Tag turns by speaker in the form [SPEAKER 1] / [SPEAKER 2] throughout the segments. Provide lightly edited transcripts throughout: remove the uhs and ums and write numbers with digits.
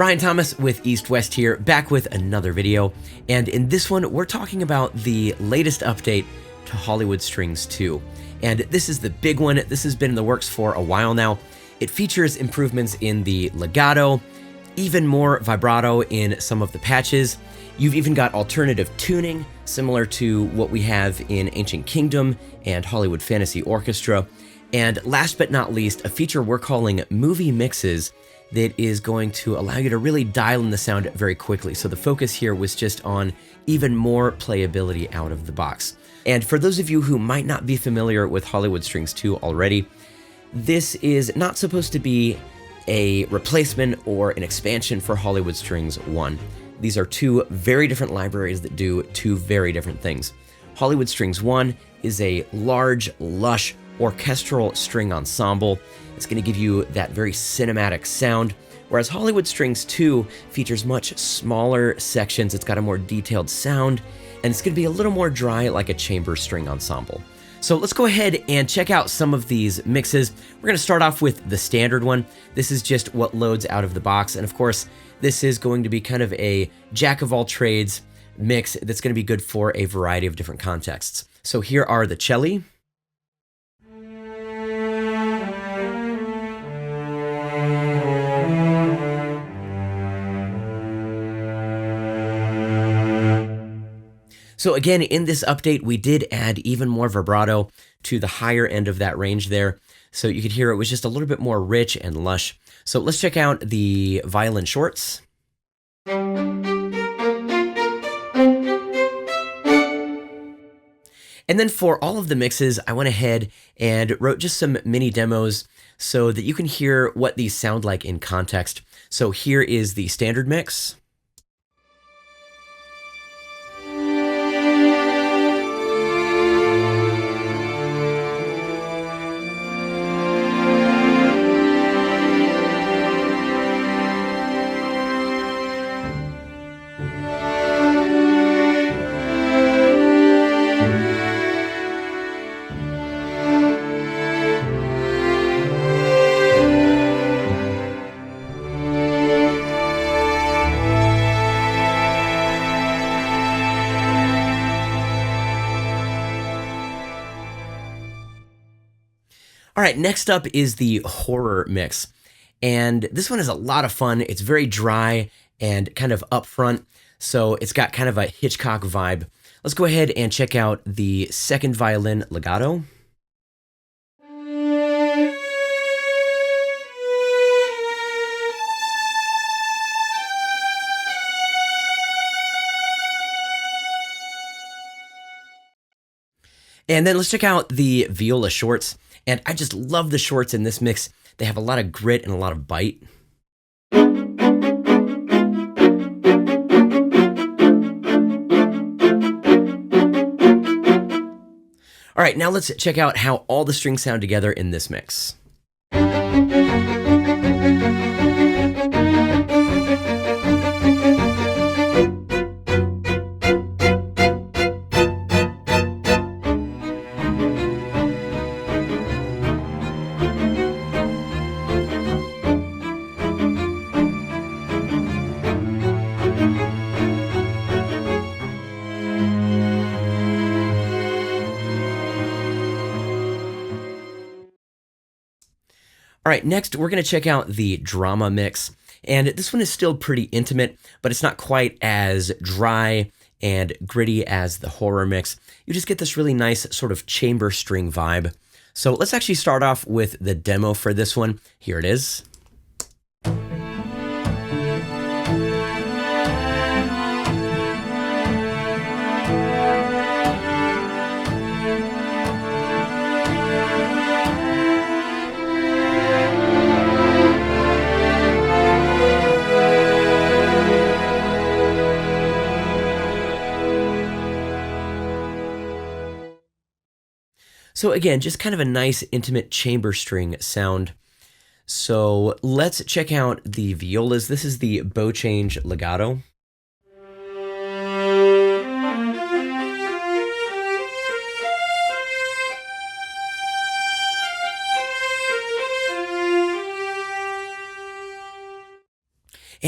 [SPEAKER 1] Ryan Thomas with EastWest here, back with another video, and in this one we're talking about the latest update to Hollywood Strings 2. And this is the big one. This has been in the works for a while now. It features improvements in the legato, even more vibrato in some of the patches. You've even got alternative tuning, similar to what we have in Ancient Kingdom and Hollywood Fantasy Orchestra. And last but not least, a feature we're calling movie mixes that is going to allow you to really dial in the sound very quickly. So the focus here was just on even more playability out of the box. And for those of you who might not be familiar with Hollywood Strings 2 already, this is not supposed to be a replacement or an expansion for Hollywood Strings 1. These are two very different libraries that do two very different things. Hollywood Strings 1 is a large, lush, orchestral string ensemble. It's going to give you that very cinematic sound, whereas Hollywood Strings 2 features much smaller sections. It's got a more detailed sound, and it's going to be a little more dry, like a chamber string ensemble. So let's go ahead and check out some of these mixes. We're going to start off with the standard one. This is just what loads out of the box, and of course, this is going to be kind of a jack-of-all-trades mix that's going to be good for a variety of different contexts. So here are the celli. So again, in this update, we did add even more vibrato to the higher end of that range there. So you could hear it was just a little bit more rich and lush. So let's check out the violin shorts. And then for all of the mixes, I went ahead and wrote just some mini demos so that you can hear what these sound like in context. So here is the standard mix. All right, next up is the horror mix. And this one is a lot of fun. It's very dry and kind of upfront, so it's got kind of a Hitchcock vibe. Let's go ahead and check out the second violin legato. And then let's check out the viola shorts. And I just love the shorts in this mix. They have a lot of grit and a lot of bite. All right, now let's check out how all the strings sound together in this mix. All right, next we're going to check out the drama mix. And this one is still pretty intimate, but it's not quite as dry and gritty as the horror mix. You just get this really nice sort of chamber string vibe. So let's actually start off with the demo for this one. Here it is. So again, just kind of a nice intimate chamber string sound. So let's check out the violas. This is the bow change legato.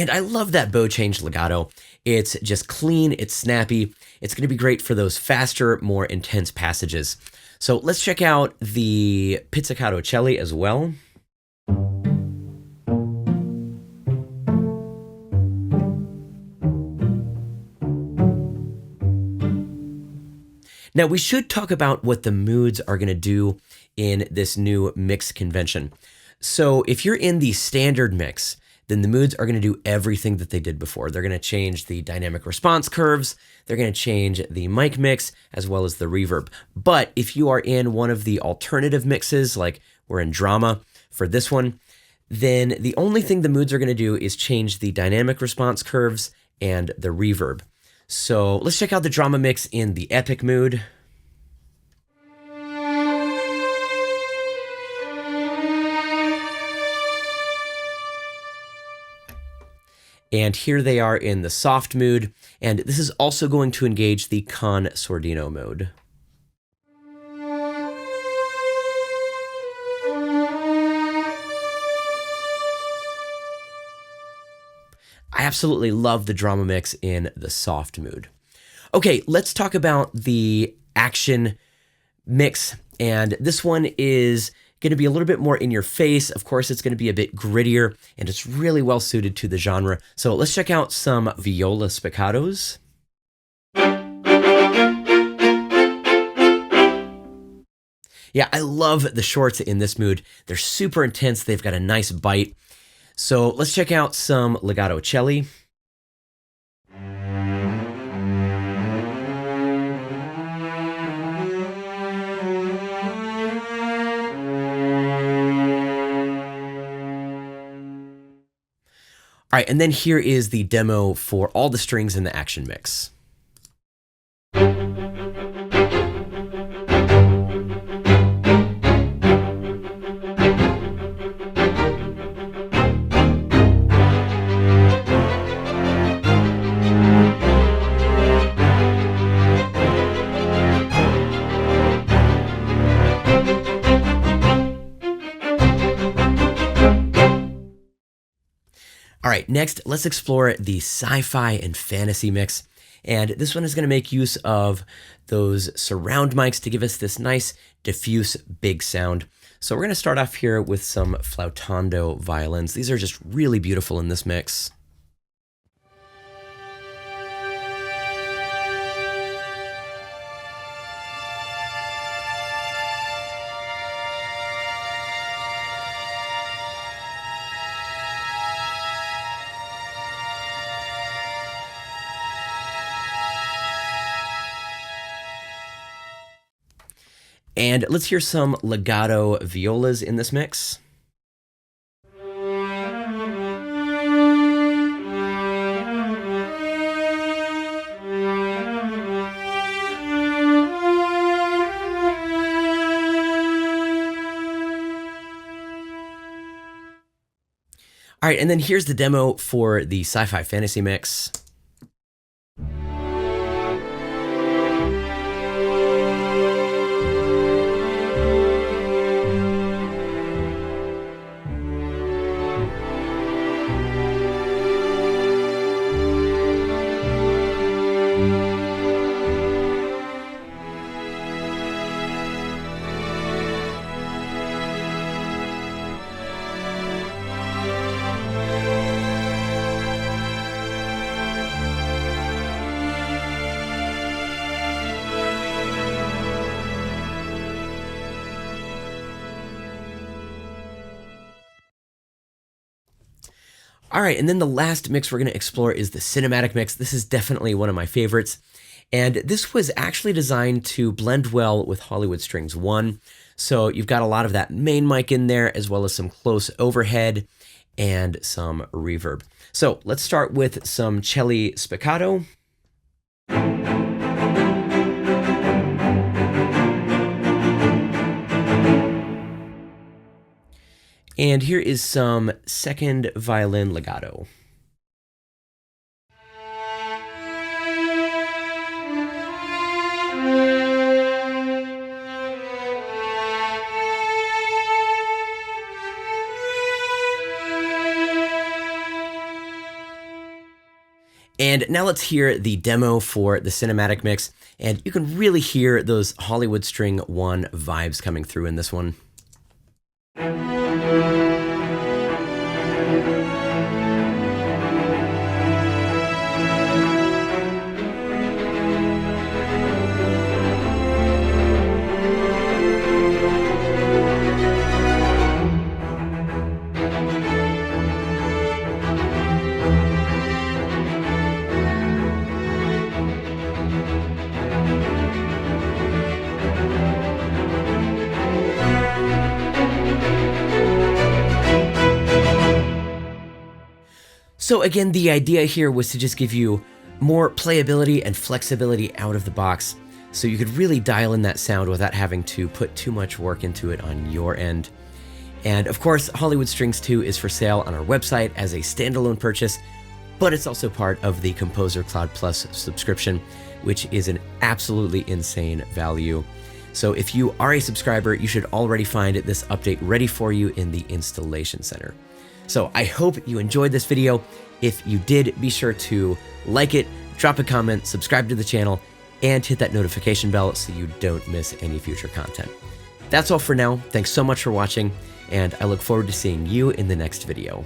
[SPEAKER 1] And I love that bow change legato. It's just clean, it's snappy. It's going to be great for those faster, more intense passages. So let's check out the pizzicato celli as well. Now, we should talk about what the moods are going to do in this new mix convention. So if you're in the standard mix, then the moods are going to do everything that they did before. They're going to change the dynamic response curves, they're going to change the mic mix, as well as the reverb. But if you are in one of the alternative mixes, like we're in drama for this one, then the only thing the moods are going to do is change the dynamic response curves and the reverb. So let's check out the drama mix in the epic mood. And here they are in the soft mood, and this is also going to engage the con sordino mode. I absolutely love the drama mix in the soft mood. Okay, let's talk about the action mix, and this one is going to be a little bit more in your face. Of course, it's going to be a bit grittier, and it's really well suited to the genre. So let's check out some viola spiccatos. Yeah, I love the shorts in this mood. They're super intense. They've got a nice bite. So let's check out some legato celli. All right, and then here is the demo for all the strings in the action mix. All right, next, let's explore the sci-fi and fantasy mix. And this one is going to make use of those surround mics to give us this nice, diffuse, big sound. So we're going to start off here with some flautando violins. These are just really beautiful in this mix. And let's hear some legato violas in this mix. All right, and then here's the demo for the Sci-Fi Fantasy mix. All right, and then the last mix we're going to explore is the cinematic mix. This is definitely one of my favorites. And this was actually designed to blend well with Hollywood Strings 1. So you've got a lot of that main mic in there, as well as some close overhead and some reverb. So let's start with some celli spiccato. And here is some second violin legato. And now let's hear the demo for the cinematic mix, and you can really hear those Hollywood String 1 vibes coming through in this one. So again, the idea here was to just give you more playability and flexibility out of the box, so you could really dial in that sound without having to put too much work into it on your end. And of course, Hollywood Strings 2 is for sale on our website as a standalone purchase, but it's also part of the Composer Cloud Plus subscription, which is an absolutely insane value. So if you are a subscriber, you should already find this update ready for you in the installation center. So I hope you enjoyed this video. If you did, be sure to like it, drop a comment, subscribe to the channel, and hit that notification bell so you don't miss any future content. That's all for now. Thanks so much for watching, and I look forward to seeing you in the next video.